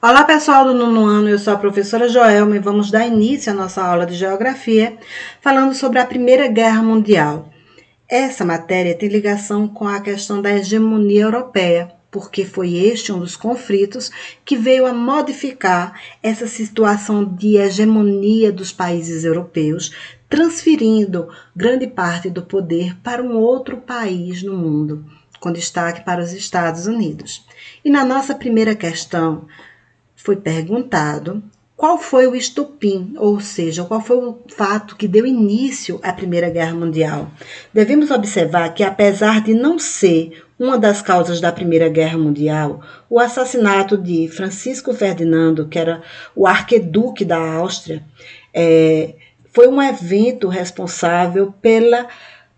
Olá pessoal do nono ano, eu sou a professora Joelma e vamos dar início à nossa aula de Geografia falando sobre a Primeira Guerra Mundial. Essa matéria tem ligação com a questão da hegemonia europeia, porque foi este um dos conflitos que veio a modificar essa situação de hegemonia dos países europeus, transferindo grande parte do poder para um outro país no mundo, com destaque para os Estados Unidos. E na nossa primeira questão, foi perguntado qual foi o estopim, ou seja, qual foi o fato que deu início à Primeira Guerra Mundial. Devemos observar que, apesar de não ser uma das causas da Primeira Guerra Mundial, o assassinato de Francisco Ferdinando, que era o arqueduque da Áustria, foi um evento responsável pela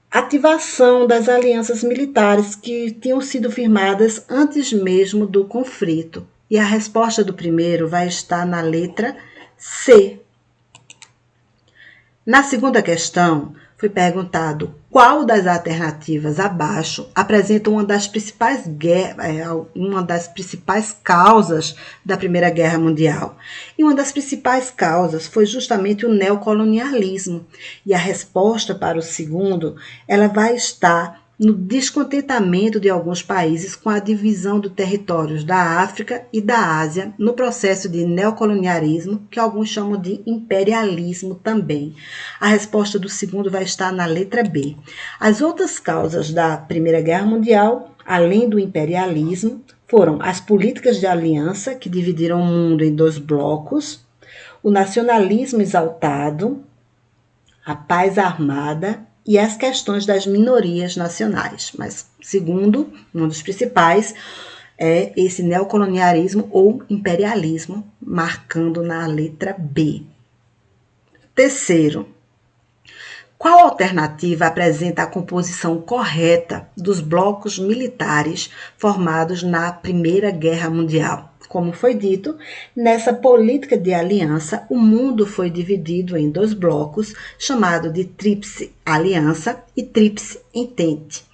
ativação das alianças militares que tinham sido firmadas antes mesmo do conflito. E a resposta do primeiro vai estar na letra C. Na segunda questão, foi perguntado qual das alternativas abaixo apresenta uma das principais causas da Primeira Guerra Mundial. E uma das principais causas foi justamente o neocolonialismo. E a resposta para o segundo, ela vai estar no descontentamento de alguns países com a divisão dos territórios da África e da Ásia no processo de neocolonialismo, que alguns chamam de imperialismo também. A resposta do segundo vai estar na letra B. As outras causas da Primeira Guerra Mundial, além do imperialismo, foram as políticas de aliança, que dividiram o mundo em dois blocos, o nacionalismo exaltado, a paz armada e as questões das minorias nacionais. Mas, segundo, um dos principais é esse neocolonialismo ou imperialismo, marcando na letra B. Terceiro, qual alternativa apresenta a composição correta dos blocos militares formados na Primeira Guerra Mundial? Como foi dito, nessa política de aliança, o mundo foi dividido em dois blocos, chamado de Tríplice Aliança e Tríplice Entente.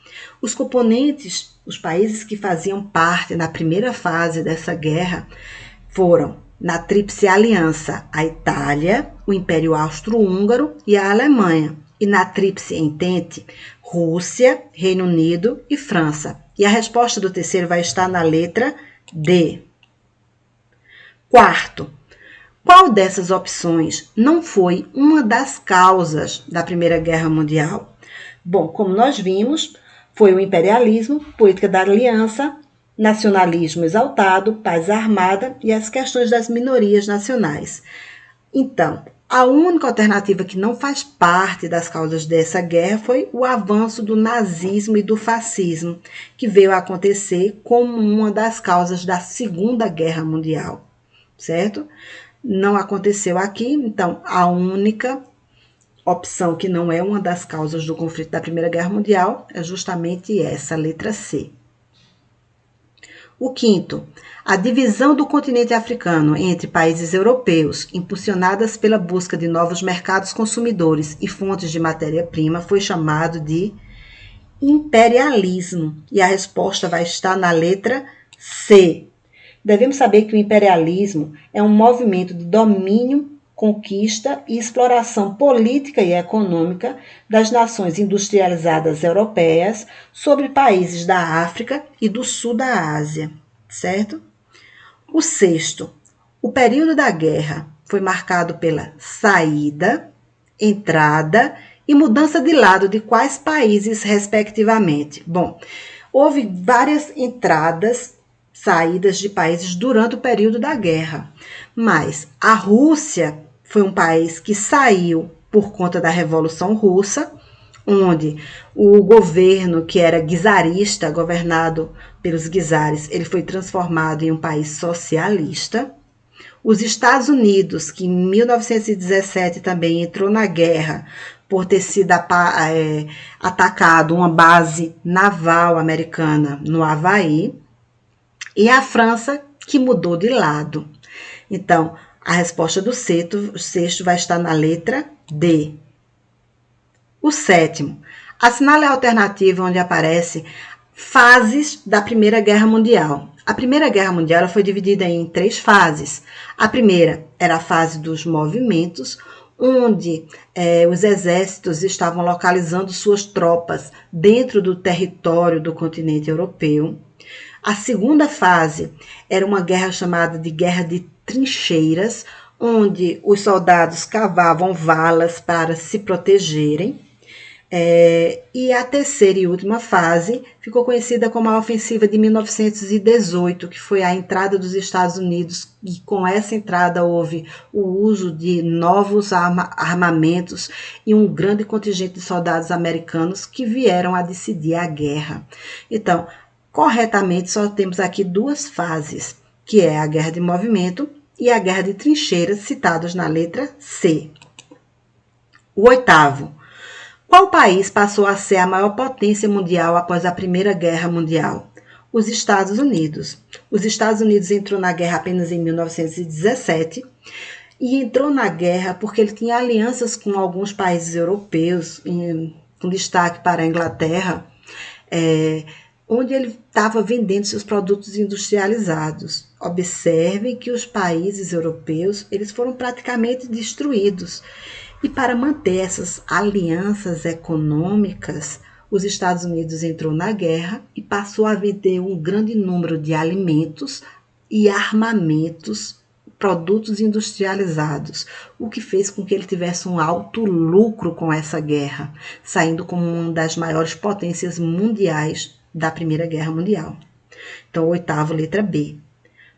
Os componentes, os países que faziam parte na primeira fase dessa guerra, foram, na Tríplice Aliança, a Itália, o Império Austro-Húngaro e a Alemanha. E na Tríplice Entente, Rússia, Reino Unido e França. E a resposta do terceiro vai estar na letra D. Quarto, qual dessas opções não foi uma das causas da Primeira Guerra Mundial? Bom, como nós vimos, foi o imperialismo, política da aliança, nacionalismo exaltado, paz armada e as questões das minorias nacionais. Então, a única alternativa que não faz parte das causas dessa guerra foi o avanço do nazismo e do fascismo, que veio a acontecer como uma das causas da Segunda Guerra Mundial. Certo? Não aconteceu aqui, então a única opção que não é uma das causas do conflito da Primeira Guerra Mundial é justamente essa, letra C. O quinto, a divisão do continente africano entre países europeus, impulsionadas pela busca de novos mercados consumidores e fontes de matéria-prima, foi chamado de imperialismo. E a resposta vai estar na letra C. Devemos saber que o imperialismo é um movimento de domínio, conquista e exploração política e econômica das nações industrializadas europeias sobre países da África e do sul da Ásia, certo? O sexto, o período da guerra foi marcado pela saída, entrada e mudança de lado de quais países, respectivamente? Bom, houve várias saídas de países durante o período da guerra. Mas a Rússia foi um país que saiu por conta da Revolução Russa, onde o governo, que era czarista, governado pelos czares, ele foi transformado em um país socialista. Os Estados Unidos, que em 1917 também entrou na guerra por ter sido atacado uma base naval americana no Havaí, e a França, que mudou de lado. Então, a resposta do sexto vai estar na letra D. O sétimo, assinale a alternativa onde aparece fases da Primeira Guerra Mundial. A Primeira Guerra Mundial ela foi dividida em 3 fases. A primeira era a fase dos movimentos, onde os exércitos estavam localizando suas tropas dentro do território do continente europeu. A segunda fase era uma guerra chamada de Guerra de Trincheiras, onde os soldados cavavam valas para se protegerem. E a terceira e última fase ficou conhecida como a Ofensiva de 1918, que foi a entrada dos Estados Unidos, e com essa entrada houve o uso de novos armamentos e um grande contingente de soldados americanos que vieram a decidir a guerra. Então, corretamente, só temos aqui 2 fases, que é a Guerra de Movimento e a Guerra de Trincheiras, citados na letra C. O 8º. Qual país passou a ser a maior potência mundial após a Primeira Guerra Mundial? Os Estados Unidos. Os Estados Unidos entrou na guerra apenas em 1917 e entrou na guerra porque ele tinha alianças com alguns países europeus, com destaque para a Inglaterra, onde ele estava vendendo seus produtos industrializados. Observem que os países europeus eles foram praticamente destruídos. E para manter essas alianças econômicas, os Estados Unidos entrou na guerra e passou a vender um grande número de alimentos e armamentos, produtos industrializados, o que fez com que ele tivesse um alto lucro com essa guerra, saindo como uma das maiores potências mundiais da Primeira Guerra Mundial. Então, 8º, letra B.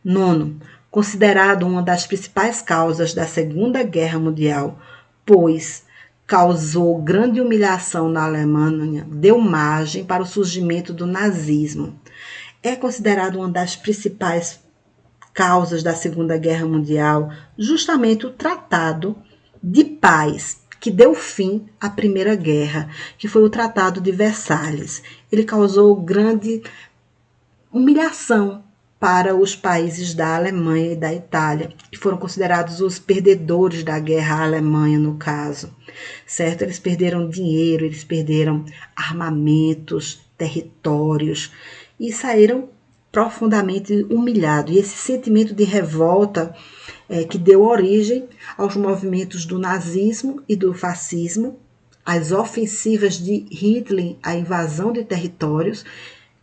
9º, considerado uma das principais causas da Segunda Guerra Mundial, pois causou grande humilhação na Alemanha, deu margem para o surgimento do nazismo. É considerado uma das principais causas da Segunda Guerra Mundial justamente o Tratado de Paz, que deu fim à Primeira Guerra, que foi o Tratado de Versalhes. Ele causou grande humilhação para os países da Alemanha e da Itália, que foram considerados os perdedores da guerra à Alemanha, no caso, certo? Eles perderam dinheiro, eles perderam armamentos, territórios e saíram profundamente humilhados. E esse sentimento de revolta que deu origem aos movimentos do nazismo e do fascismo, as ofensivas de Hitler, a invasão de territórios,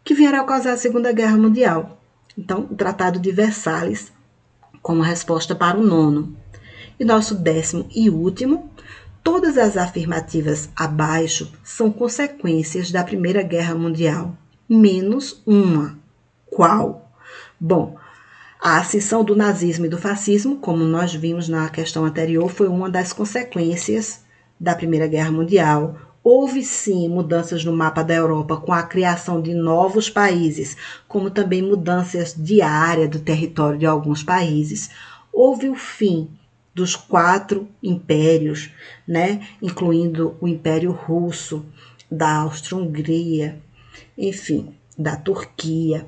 que vieram a causar a Segunda Guerra Mundial. Então, o Tratado de Versalhes como resposta para o 9º. E nosso 10º e último, todas as afirmativas abaixo são consequências da Primeira Guerra Mundial, menos uma. Qual? Bom, a ascensão do nazismo e do fascismo, como nós vimos na questão anterior, foi uma das consequências da Primeira Guerra Mundial. Houve sim mudanças no mapa da Europa com a criação de novos países, como também mudanças de área do território de alguns países. Houve o fim dos 4 impérios, incluindo o Império Russo, da Áustria-Hungria, enfim, da Turquia.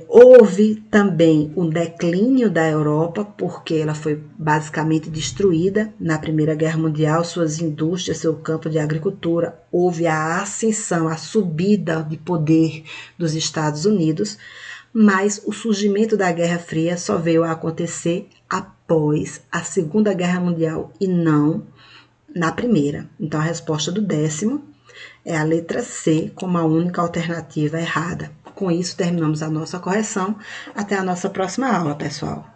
Houve também um declínio da Europa, porque ela foi basicamente destruída na Primeira Guerra Mundial, suas indústrias, seu campo de agricultura. Houve a ascensão, a subida de poder dos Estados Unidos, mas o surgimento da Guerra Fria só veio a acontecer após a Segunda Guerra Mundial e não na Primeira. Então, a resposta do 10º é a letra C, como a única alternativa errada. Com isso, terminamos a nossa correção. Até a nossa próxima aula, pessoal.